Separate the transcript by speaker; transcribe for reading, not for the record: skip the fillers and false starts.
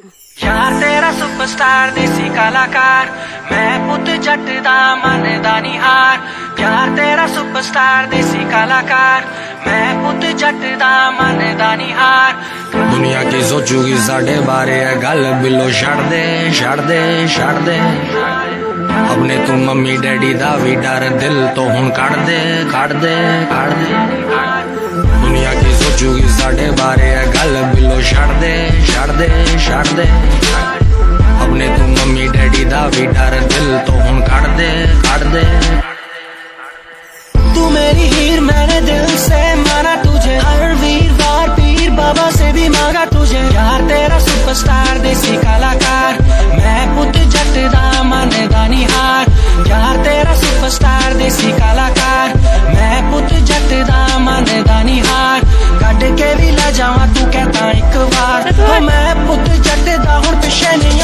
Speaker 1: यार तेरा सुपरस्टार देसी कलाकार मैं पुत जट दा मनदा नी हार यार तेरा सुपरस्टार देसी कलाकार मैं पुत जट दा मनदा नी हार
Speaker 2: दुनिया की सोचूगी साढ़े बारे है गल बिलो छड़ दे छड़ दे छड़ दे अपने तू मम्मी डैडी दा भी डर दिल तो हुन कड़ दे कड़ दे कड़ दे दुनिया की सोचूगी साढ़े बारे है गल बिलो छड़ दे छड़ दे छड़ दे अपने तू मम्मी डैडी दा भी डर दिल तो हुन कड़ दे कड़ दे
Speaker 1: तू मेरी हीर मैंने दिल से माना तुझे हर वीरवार पीर बाबा से भी मांगा तुझे यार तेरा सुपरस्टार देसी कलाकार मैं पुत जट दा मनदा नी हार यार तेरा सुपरस्टार देसी कलाकार मैं पुत जट दा मनदा नी हार कट के भी ला जावा तू कहता एक बार मैं पुत जट दा हुण पिछे नहीं